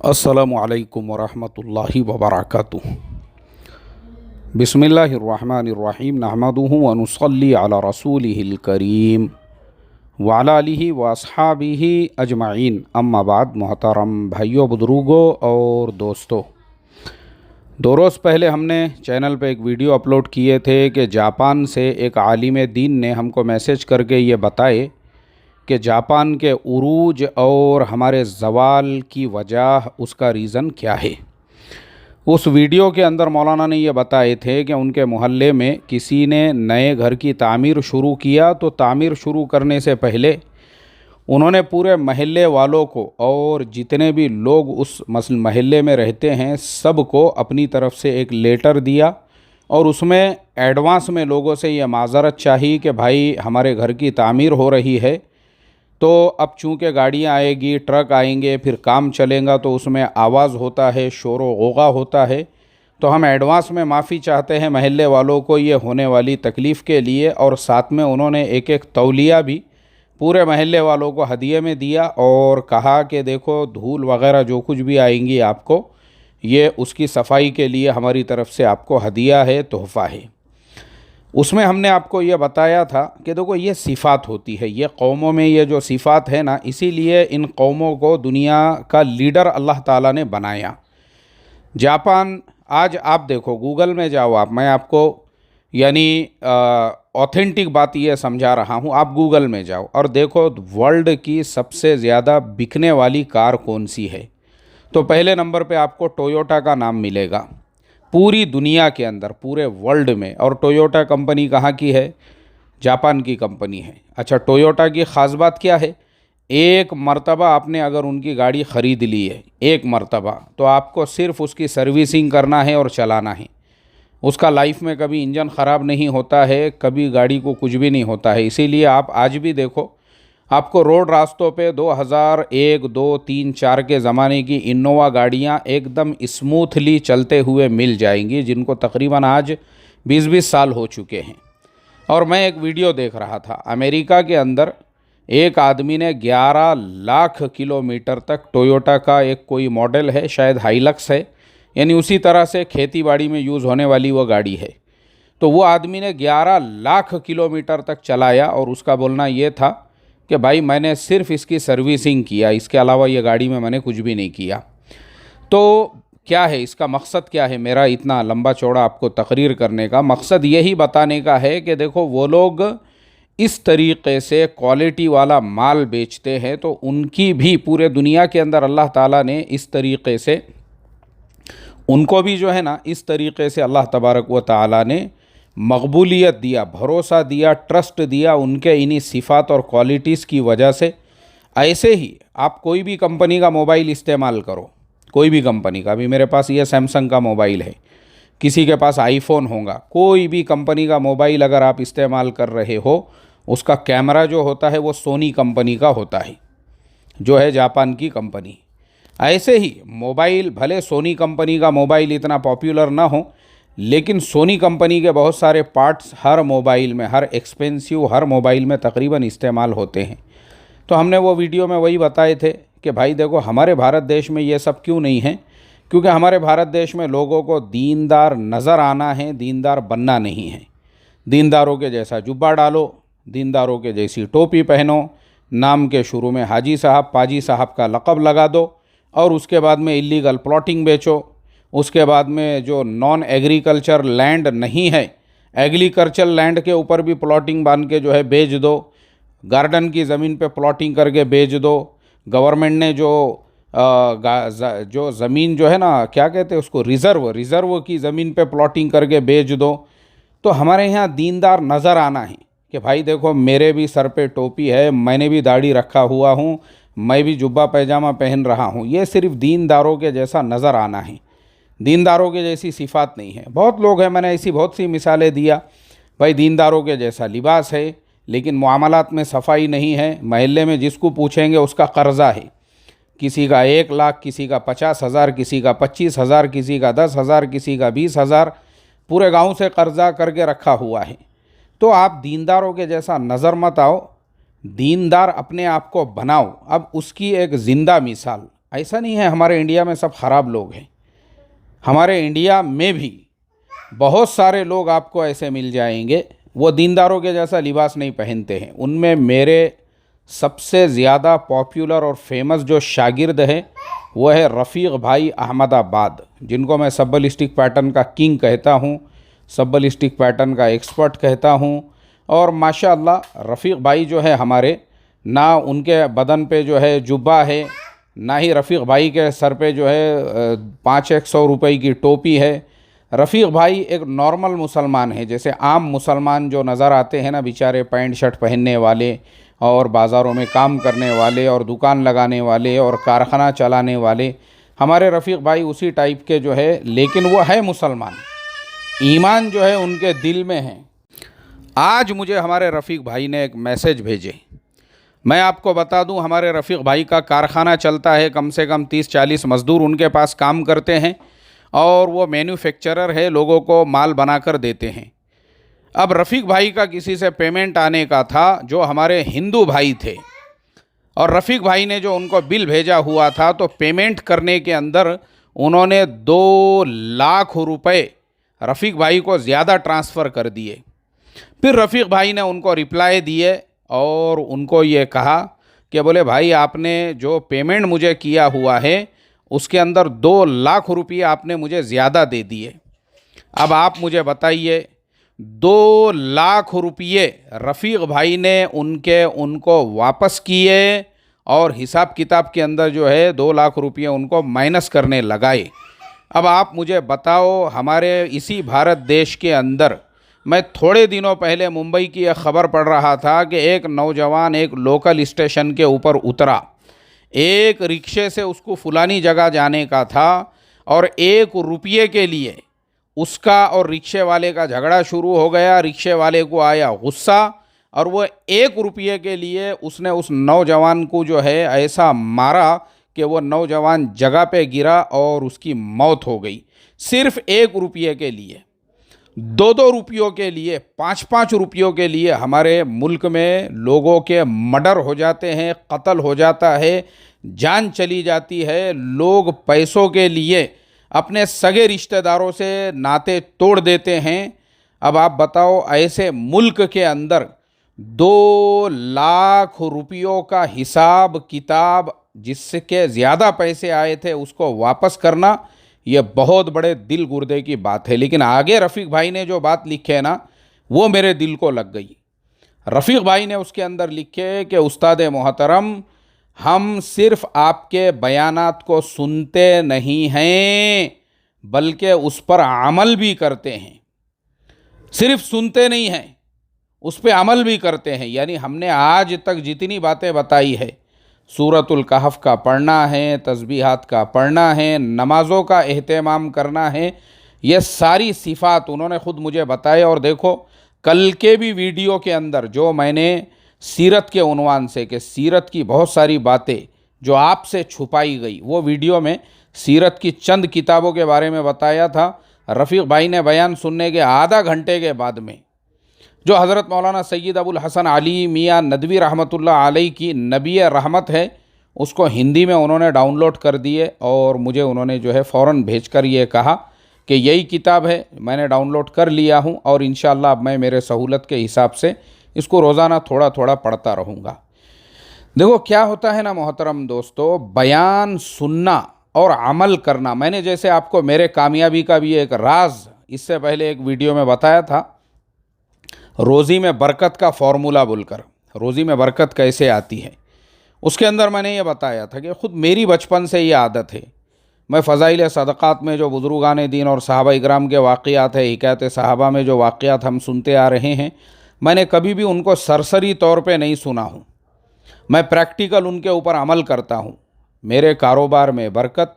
अस्सलामुअलैकुम वरहमतुल्लाहि वबरकातुहू। बिस्मिल्लाहिर्रहमानिर्रहीम नहमदुहु व नुसल्ली अला रसूलिहिल करीम व अला आलिहि व अस्हाबिहि अजमाइन। अम्मा बाद, मोहतरम भाइयों, बुजुर्गों और दोस्तों, 2 रोज़ पहले हमने चैनल पे एक वीडियो अपलोड किए थे कि जापान से एक आलिम दीन ने हमको मैसेज करके ये बताए कि जापान के उरूज और हमारे ज़वाल की वजह, उसका रीज़न क्या है। उस वीडियो के अंदर मौलाना ने ये बताए थे कि उनके मोहल्ले में किसी ने नए घर की तामीर शुरू किया, तो तामीर शुरू करने से पहले उन्होंने पूरे महल्ले वालों को और जितने भी लोग उस महल्ले में रहते हैं सबको अपनी तरफ से एक लेटर दिया और उसमें एडवांस में लोगों से ये माज़रत चाहिए कि भाई हमारे घर की तामीर हो रही है, तो अब चूँकि गाड़ियाँ आएगी, ट्रक आएंगे, फिर काम चलेगा, तो उसमें आवाज़ होता है, शोर व गौगा होता है, तो हम एडवांस में माफ़ी चाहते हैं महल्ले वालों को ये होने वाली तकलीफ़ के लिए। और साथ में उन्होंने एक एक तौलिया भी पूरे महल्ले वालों को हदिये में दिया और कहा कि देखो धूल वग़ैरह जो कुछ भी आएंगी आपको, ये उसकी सफाई के लिए हमारी तरफ से आपको हदिया है, तोहफ़ा है। उसमें हमने आपको ये बताया था कि देखो ये सिफ़ात होती है, ये कौमों में ये जो सिफ़ात है ना, इसीलिए इन कौमों को दुनिया का लीडर अल्लाह ताला ने बनाया। जापान, आज आप देखो, गूगल में जाओ आप, मैं आपको यानी ऑथेंटिक बात ये समझा रहा हूँ, आप गूगल में जाओ और देखो वर्ल्ड की सबसे ज़्यादा बिकने वाली कार कौन सी है, तो पहले नंबर पे आपको टोयोटा का नाम मिलेगा पूरी दुनिया के अंदर, पूरे वर्ल्ड में। और टोयोटा कंपनी कहाँ की है? जापान की कंपनी है। अच्छा, टोयोटा की ख़ास बात क्या है? एक मर्तबा आपने अगर उनकी गाड़ी ख़रीद ली है, एक मर्तबा, तो आपको सिर्फ़ उसकी सर्विसिंग करना है और चलाना है। उसका लाइफ में कभी इंजन ख़राब नहीं होता है, कभी गाड़ी को कुछ भी नहीं होता है। इसीलिए आप आज भी देखो, आपको रोड रास्तों पे 2001, 2, 3, 4 के ज़माने की इनोवा गाड़ियाँ एकदम स्मूथली चलते हुए मिल जाएंगी, जिनको तकरीबन आज 20-20 साल हो चुके हैं। और मैं एक वीडियो देख रहा था, अमेरिका के अंदर एक आदमी ने 11 लाख किलोमीटर तक टोयोटा का एक कोई मॉडल है, शायद हाइलक्स है, यानी उसी तरह से खेती बाड़ी में यूज़ होने वाली वो गाड़ी है, तो वो आदमी ने 11 लाख किलोमीटर तक चलाया और उसका बोलना ये था कि भाई मैंने सिर्फ इसकी सर्विसिंग किया, इसके अलावा ये गाड़ी में मैंने कुछ भी नहीं किया। तो क्या है इसका मकसद, क्या है मेरा इतना लंबा चौड़ा आपको तकरीर करने का मकसद? यही बताने का है कि देखो वो लोग इस तरीक़े से क्वालिटी वाला माल बेचते हैं, तो उनकी भी पूरे दुनिया के अंदर अल्लाह ताला ने इस तरीक़े से उनको भी जो है ना, इस तरीक़े से अल्लाह तबारक व ताला ने मकबूलियत दिया, भरोसा दिया, ट्रस्ट दिया उनके इन्हीं सिफ़ात और क्वालिटीज़ की वजह से। ऐसे ही आप कोई भी कंपनी का मोबाइल इस्तेमाल करो, कोई भी कंपनी का, अभी मेरे पास ये सैमसंग का मोबाइल है, किसी के पास आईफोन होगा, कोई भी कंपनी का मोबाइल अगर आप इस्तेमाल कर रहे हो, उसका कैमरा जो होता है वो सोनी कंपनी का होता है, जो है जापान की कंपनी। ऐसे ही मोबाइल, भले सोनी कंपनी का मोबाइल इतना पॉपुलर ना हो, लेकिन सोनी कंपनी के बहुत सारे पार्ट्स हर मोबाइल में, हर एक्सपेंसिव हर मोबाइल में तकरीबन इस्तेमाल होते हैं। तो हमने वो वीडियो में वही बताए थे कि भाई देखो हमारे भारत देश में ये सब क्यों नहीं है, क्योंकि हमारे भारत देश में लोगों को दीनदार नज़र आना है, दीनदार बनना नहीं है। दीनदारों के जैसा जुब्बा डालो, दीनदारों के जैसी टोपी पहनो, नाम के शुरू में हाजी साहब, पाजी साहब का लक़ब लगा दो और उसके बाद में इलीगल प्लॉटिंग बेचो, उसके बाद में जो नॉन एग्रीकल्चर लैंड नहीं है, एग्रीकल्चर लैंड के ऊपर भी प्लॉटिंग बांध के जो है बेच दो, गार्डन की ज़मीन पे प्लॉटिंग करके बेच दो। गवर्नमेंट ने जो ज़मीन जो है ना, क्या कहते हैं उसको, रिज़र्व की ज़मीन पे प्लॉटिंग करके बेच दो। तो हमारे यहाँ दीनदार नज़र आना है कि भाई देखो मेरे भी सर पे टोपी है, मैंने भी दाढ़ी रखा हुआ हूँ, मैं भी जुब्बा पैजामा पहन रहा हूँ, ये सिर्फ दीनदारों के जैसा नज़र आना है, दीनदारों के जैसी सिफ़ात नहीं है। बहुत लोग हैं, मैंने ऐसी बहुत सी मिसालें दिया, भाई दीनदारों के जैसा लिबास है लेकिन मामलात में सफाई नहीं है, महल्ले में जिसको पूछेंगे उसका कर्ज़ा है, किसी का 1 लाख, किसी का 50,000, किसी का 25,000, किसी का 10,000, किसी का 20,000, पूरे गांव से कर्ज़ा करके रखा हुआ है। तो आप दीनदारों के जैसा नज़र मत आओ, दीनदार अपने आप को बनाओ। अब उसकी एक ज़िंदा मिसाल ऐसा नहीं है हमारे इंडिया में सब ख़राब लोग हैं। हमारे इंडिया में भी बहुत सारे लोग आपको ऐसे मिल जाएंगे, वो दीनदारों के जैसा लिबास नहीं पहनते हैं। उनमें मेरे सबसे ज़्यादा पॉपुलर और फेमस जो शागिर्द है वो है रफ़ीक भाई अहमदाबाद, जिनको मैं सब बलिस्टिक पैटर्न का किंग कहता हूँ, सब बलिस्टिक पैटर्न का एक्सपर्ट कहता हूँ। और माशाअल्लाह रफ़ीक भाई जो है हमारे, ना उनके बदन पे जो है जुब्बा है, ना ही रफ़ीक भाई के सर पे जो है 500 रुपये की टोपी है। रफ़ीक भाई एक नॉर्मल मुसलमान है, जैसे आम मुसलमान जो नज़र आते हैं ना बेचारे, पैंट शर्ट पहनने वाले और बाज़ारों में काम करने वाले और दुकान लगाने वाले और कारखाना चलाने वाले, हमारे रफ़ीक भाई उसी टाइप के जो है, लेकिन वो है मुसलमान, ईमान जो है उनके दिल में है। आज मुझे हमारे रफ़ीक भाई ने एक मैसेज भेजे। मैं आपको बता दूं, हमारे रफ़ीक भाई का कारखाना चलता है, कम से कम 30-40 मज़दूर उनके पास काम करते हैं और वो मैन्युफैक्चरर है, लोगों को माल बनाकर देते हैं। अब रफ़ीक भाई का किसी से पेमेंट आने का था जो हमारे हिंदू भाई थे, और रफ़ीक भाई ने जो उनको बिल भेजा हुआ था, तो पेमेंट करने के अंदर उन्होंने 2 लाख रुपए रफ़ीक भाई को ज़्यादा ट्रांसफ़र कर दिए। फिर रफ़ीक भाई ने उनको रिप्लाई दिए और उनको ये कहा कि बोले भाई, आपने जो पेमेंट मुझे किया हुआ है उसके अंदर 2 लाख रुपये आपने मुझे ज़्यादा दे दिए। अब आप मुझे बताइए, 2 लाख रुपये रफ़ीक भाई ने उनको वापस किए और हिसाब किताब के अंदर जो है 2 लाख रुपये उनको माइनस करने लगाए। अब आप मुझे बताओ, हमारे इसी भारत देश के अंदर मैं थोड़े दिनों पहले मुंबई की एक ख़बर पढ़ रहा था कि एक नौजवान एक लोकल स्टेशन के ऊपर उतरा, एक रिक्शे से उसको फुलानी जगह जाने का था और 1 रुपये के लिए उसका और रिक्शे वाले का झगड़ा शुरू हो गया। रिक्शे वाले को आया गुस्सा और वो 1 रुपये के लिए उसने उस नौजवान को जो है ऐसा मारा कि वो नौजवान जगह पे गिरा और उसकी मौत हो गई। सिर्फ 1 रुपये के लिए, 2-2 रुपयों के लिए, 5-5 रुपयों के लिए हमारे मुल्क में लोगों के मर्डर हो जाते हैं, कत्ल हो जाता है, जान चली जाती है। लोग पैसों के लिए अपने सगे रिश्तेदारों से नाते तोड़ देते हैं। अब आप बताओ, ऐसे मुल्क के अंदर 2 लाख रुपयों का हिसाब किताब, जिसके ज़्यादा पैसे आए थे, उसको वापस करना, ये बहुत बड़े दिल गुर्दे की बात है। लेकिन आगे रफ़ीक भाई ने जो बात लिखे है ना, वो मेरे दिल को लग गई। रफ़ीक भाई ने उसके अंदर लिखे कि उस्ताद मोहतरम, हम सिर्फ़ आपके बयानात को सुनते नहीं हैं बल्कि उस पर अमल भी करते हैं। सिर्फ सुनते नहीं हैं, उस पर अमल भी करते हैं। यानी हमने आज तक जितनी बातें बताई है, सूरतुल कहफ का पढ़ना है, तस्बीहात का पढ़ना है, नमाज़ों का एहतमाम करना है, ये सारी सिफ़ात उन्होंने ख़ुद मुझे बताए। और देखो, कल के भी वीडियो के अंदर जो मैंने सीरत के उन्वान से, कि सीरत की बहुत सारी बातें जो आपसे छुपाई गई, वो वीडियो में सीरत की चंद किताबों के बारे में बताया था। रफ़ीक भाई ने बयान सुनने के आधा घंटे के बाद में जो हज़रत मौलाना सैयद अबुल हसन अली मियाँ नदवी रहमतुल्लाह अलैह की नबी रहमत है, उसको हिंदी में उन्होंने डाउनलोड कर दिए और मुझे उन्होंने जो है फ़ौरन भेजकर ये कहा कि यही किताब है, मैंने डाउनलोड कर लिया हूँ और इंशाअल्लाह अब मैं मेरे सहूलत के हिसाब से इसको रोज़ाना थोड़ा थोड़ा पढ़ता रहूँगा। देखो क्या होता है ना मोहतरम दोस्तों, बयान सुनना और अमल करना। मैंने जैसे आपको मेरे कामयाबी का भी एक राज इससे पहले एक वीडियो में बताया था, रोज़ी में बरकत का फ़ॉर्मूला बोलकर, रोज़ी में बरकत कैसे आती है, उसके अंदर मैंने ये बताया था कि ख़ुद मेरी बचपन से ये आदत है। मैं फ़ज़ाइल सदक़ात में जो बुज़ुर्गान दीन और सहाबा इकराम के वाक़ियात है, हिकायत सहाबा में जो वाक़ियात हम सुनते आ रहे हैं, मैंने कभी भी उनको सरसरी तौर पे नहीं सुना हूँ। मैं प्रैक्टिकल उनके ऊपर अमल करता हूँ। मेरे कारोबार में बरकत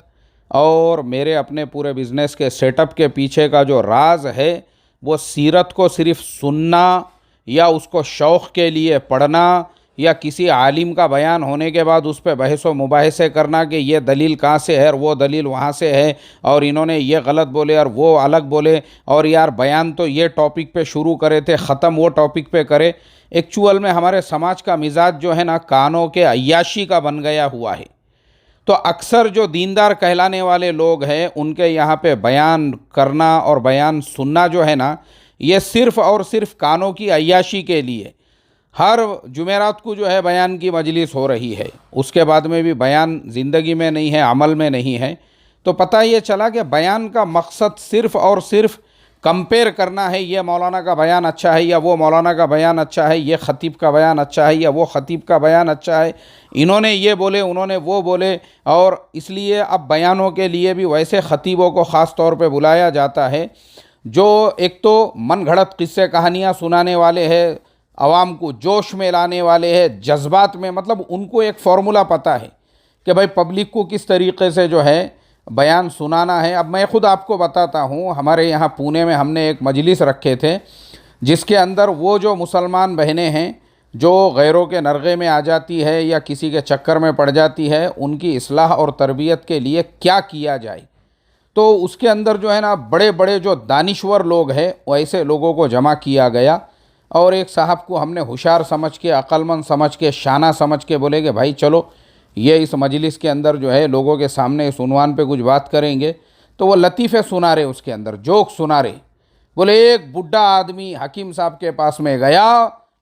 और मेरे अपने पूरे बिज़नेस के सेटअप के पीछे का जो राज है, वो सीरत को सिर्फ़ सुनना या उसको शौक़ के लिए पढ़ना या किसी आलिम का बयान होने के बाद उस पर बहस व मुबाहिसे करना कि ये दलील कहाँ से है और वो दलील वहाँ से है और इन्होंने ये गलत बोले और वो अलग बोले, और यार बयान तो ये टॉपिक पे शुरू करे थे, ख़त्म वो टॉपिक पे करे। एक्चुअल में हमारे समाज का मिजाज जो है ना, कानों के अय्याशी का बन गया हुआ है। तो अक्सर जो दीनदार कहलाने वाले लोग हैं उनके यहाँ पे बयान करना और बयान सुनना जो है ना, ये सिर्फ़ और सिर्फ कानों की अय्याशी के लिए। हर जुमेरात को जो है बयान की मजलिस हो रही है, उसके बाद में भी बयान ज़िंदगी में नहीं है, अमल में नहीं है। तो पता ये चला कि बयान का मकसद सिर्फ़ और सिर्फ कंपेयर करना है, ये मौलाना का बयान अच्छा है या वो मौलाना का बयान अच्छा है, ये ख़तीब का बयान अच्छा है या वो ख़तीब का बयान अच्छा है, इन्होंने ये बोले उन्होंने वो बोले। और इसलिए अब बयानों के लिए भी वैसे ख़तीबों को ख़ास तौर पे बुलाया जाता है जो एक तो मन घड़त किस्से कहानियाँ सुनाने वाले हैं, आवाम को जोश में लाने वाले हैं, जज्बात में, मतलब उनको एक फ़ॉर्मूला पता है कि भाई पब्लिक को किस तरीक़े से जो है बयान सुनाना है। अब मैं ख़ुद आपको बताता हूँ, हमारे यहाँ पुणे में हमने एक मजलिस रखे थे जिसके अंदर वो जो मुसलमान बहनें हैं जो गैरों के नरगे में आ जाती है या किसी के चक्कर में पड़ जाती है, उनकी इस्लाह और तरबियत के लिए क्या किया जाए। तो उसके अंदर जो है ना बड़े बड़े जो दानिश्वर लोग हैं वैसे लोगों को जमा किया गया और एक साहब को हमने होशियार समझ के, अक्लमंद समझ के, शाना समझ के बोले कि भाई चलो ये इस मजलिस के अंदर जो है लोगों के सामने इस उन्वान पे कुछ बात करेंगे। तो वो लतीफ़े सुना रहे, उसके अंदर जोक सुना रहे। बोले एक बुढ़ा आदमी हकीम साहब के पास में गया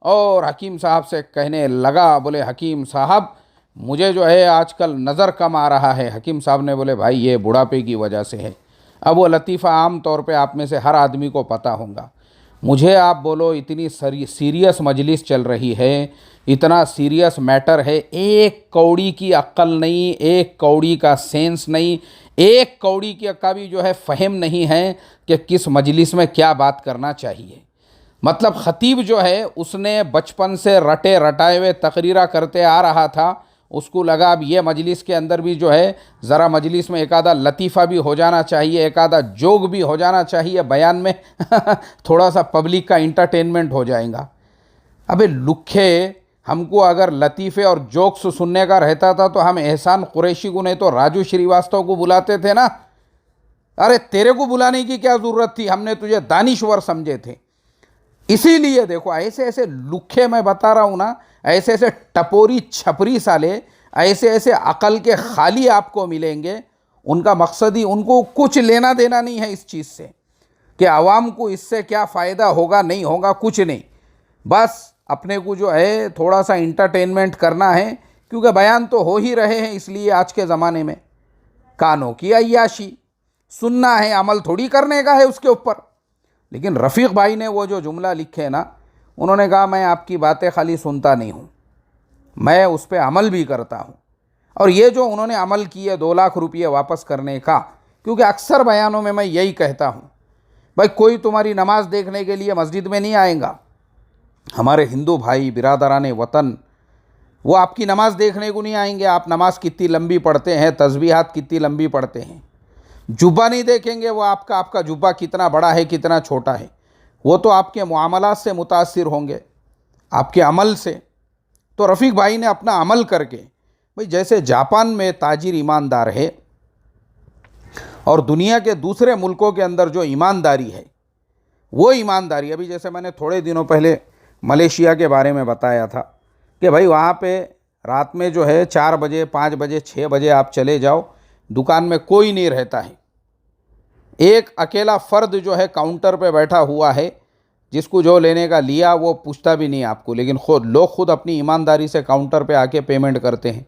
और हकीम साहब से कहने लगा, बोले हकीम साहब मुझे जो है आजकल नज़र कम आ रहा है। हकीम साहब ने बोले भाई ये बुढ़ापे की वजह से है। अब वो लतीफ़ा आम तौर पे आप में से हर आदमी को पता होगा। मुझे आप बोलो इतनी सीरियस मजलिस चल रही है, इतना सीरियस मैटर है, एक कौड़ी की अक्ल नहीं, एक कौड़ी का सेंस नहीं, एक कौड़ी का भी जो है फ़हम नहीं है कि किस मजलिस में क्या बात करना चाहिए। मतलब ख़तीब जो है उसने बचपन से रटे रटाए हुए तकरीरा करते आ रहा था, उसको लगा अब ये मजलिस के अंदर भी जो है ज़रा मजलिस में एक आधा लतीफ़ा भी हो जाना चाहिए, एक आधा जोक भी हो जाना चाहिए, बयान में थोड़ा सा पब्लिक का इंटरटेनमेंट हो जाएगा। अबे लुखे, हमको अगर लतीफ़े और जोक्स सुनने का रहता था तो हम एहसान कुरैशी को नहीं तो राजू श्रीवास्तव को बुलाते थे ना। अरे तेरे को बुलाने की क्या ज़रूरत थी, हमने तुझे दानिश्वर समझे थे। इसीलिए देखो ऐसे ऐसे लुखे, मैं बता रहा हूँ ना, ऐसे ऐसे टपोरी छपरी साले, ऐसे ऐसे अकल के खाली आपको मिलेंगे। उनका मकसद ही, उनको कुछ लेना देना नहीं है इस चीज़ से कि आवाम को इससे क्या फ़ायदा होगा नहीं होगा, कुछ नहीं। बस अपने को जो है थोड़ा सा इंटरटेनमेंट करना है, क्योंकि बयान तो हो ही रहे हैं। इसलिए आज के ज़माने में कानों की अय्याशी सुनना है, अमल थोड़ी करने का है उसके ऊपर। लेकिन रफ़ीक भाई ने वो जो जुमला लिखे ना, उन्होंने कहा मैं आपकी बातें खाली सुनता नहीं हूँ, मैं उस पर अमल भी करता हूँ। और ये जो उन्होंने अमल किए 2 लाख रुपये वापस करने का, क्योंकि अक्सर बयानों में मैं यही कहता हूँ, भाई कोई तुम्हारी नमाज देखने के लिए मस्जिद में नहीं आएगा। हमारे हिंदू भाई बिरादरान वतन वो आपकी नमाज देखने को नहीं आएंगे, आप नमाज कितनी लंबी पढ़ते हैं, तस्बीहात कितनी लंबी पढ़ते हैं। जुब्बा नहीं देखेंगे वो आपका जुब्बा कितना बड़ा है कितना छोटा है, वो तो आपके मुआमलात से मुतासिर होंगे, आपके अमल से। तो रफ़ीक भाई ने अपना अमल करके, भाई जैसे जापान में ताजिर ईमानदार है और दुनिया के दूसरे मुल्कों के अंदर जो ईमानदारी है, वो ईमानदारी, अभी जैसे मैंने थोड़े दिनों पहले मलेशिया के बारे में बताया था कि भाई वहाँ पे रात में जो है 4 बजे 5 बजे 6 बजे आप चले जाओ, दुकान में कोई नहीं रहता है, एक अकेला फ़र्द जो है काउंटर पे बैठा हुआ है, जिसको जो लेने का लिया वो पूछता भी नहीं आपको, लेकिन लोग खुद अपनी ईमानदारी से काउंटर पे आके पेमेंट करते हैं।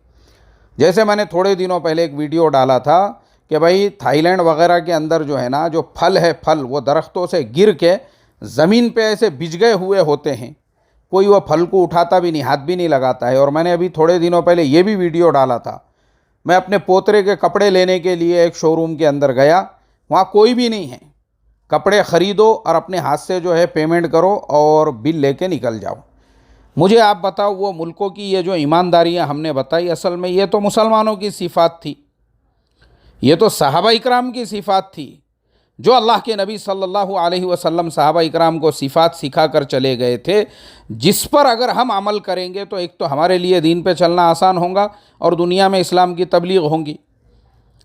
जैसे मैंने थोड़े दिनों पहले एक वीडियो डाला था कि भाई थाईलैंड वगैरह के अंदर जो है ना, जो फल है, फल वो दरख्तों से गिर के ज़मीन पे ऐसे बिछ गए हुए होते हैं, कोई वो फल को उठाता भी नहीं, हाथ भी नहीं लगाता है। और मैंने अभी थोड़े दिनों पहले ये भी वीडियो डाला था, मैं अपने पोतरे के कपड़े लेने के लिए एक शोरूम के अंदर गया, वहाँ कोई भी नहीं है, कपड़े ख़रीदो और अपने हाथ से जो है पेमेंट करो और बिल लेके निकल जाओ। मुझे आप बताओ, वो मुल्कों की ये जो ईमानदारियाँ हमने बताई, असल में ये तो मुसलमानों की सिफ़ात थी, ये तो सहाबा इकराम की सिफ़ात थी, जो अल्लाह के नबी सल्लल्लाहु अलैहि वसल्लम सहाबा इकराम को सिफ़ात सिखा कर चले गए थे, जिस पर अगर हम अमल करेंगे तो एक तो हमारे लिए दीन पे चलना आसान होगा और दुनिया में इस्लाम की तबलीग होगी।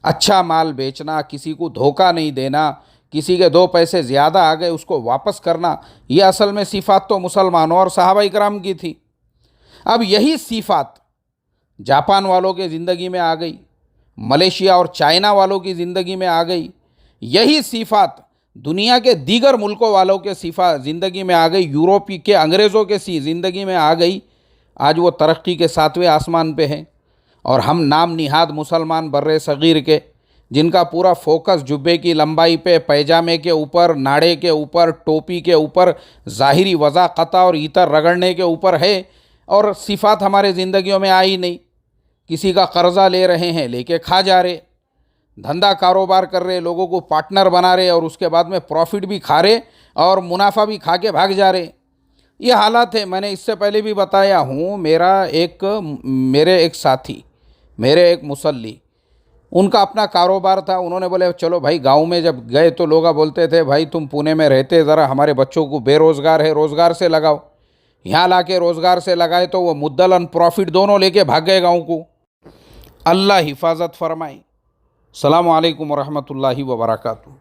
अच्छा माल बेचना, किसी को धोखा नहीं देना, किसी के 2 पैसे ज़्यादा आ गए उसको वापस करना, ये असल में सिफ़ात तो मुसलमानों और सहाबा इकराम की थी। अब यही सिफ़ात जापान वालों के ज़िंदगी में आ गई। मलेशिया और चाइना वालों की ज़िंदगी में आ गई, यही सिफात दुनिया के दीगर मुल्कों वालों के सिफा ज़िंदगी में आ गई, यूरोपी के अंग्रेज़ों के ज़िंदगी में आ गई। आज वो तरक्की के 7वें आसमान पे हैं और हम नाम निहाद मुसलमान बर्रे सग़ीर के, जिनका पूरा फोकस जुब्बे की लंबाई पे, पैजामे के ऊपर, नाड़े के ऊपर, टोपी के ऊपर, ज़ाहिरी वज़ाक़ता और ईतर रगड़ने के ऊपर है, और सिफात हमारे ज़िंदगियों में आई नहीं। किसी का कर्ज़ा ले रहे हैं, लेके खा जा रहे, धंधा कारोबार कर रहे, लोगों को पार्टनर बना रहे और उसके बाद में प्रॉफिट भी खा रहे और मुनाफा भी खा के भाग जा रहे। ये हालात है। मैंने इससे पहले भी बताया हूँ, मेरे एक साथी, मेरे एक मुसल्ली, उनका अपना कारोबार था। उन्होंने बोले चलो भाई, गांव में जब गए तो लोग बोलते थे भाई तुम पुणे में रहते, ज़रा हमारे बच्चों को बेरोज़गार है, रोज़गार से लगाओ। यहाँ ला के रोज़गार से लगाए तो वो मुद्दल प्रॉफिट दोनों लेके भाग गए गाँव को। अल्लाह हिफाजत फरमाए। अस्सलामु अलैकुम वरहमतुल्लाहि वबरकातुहू।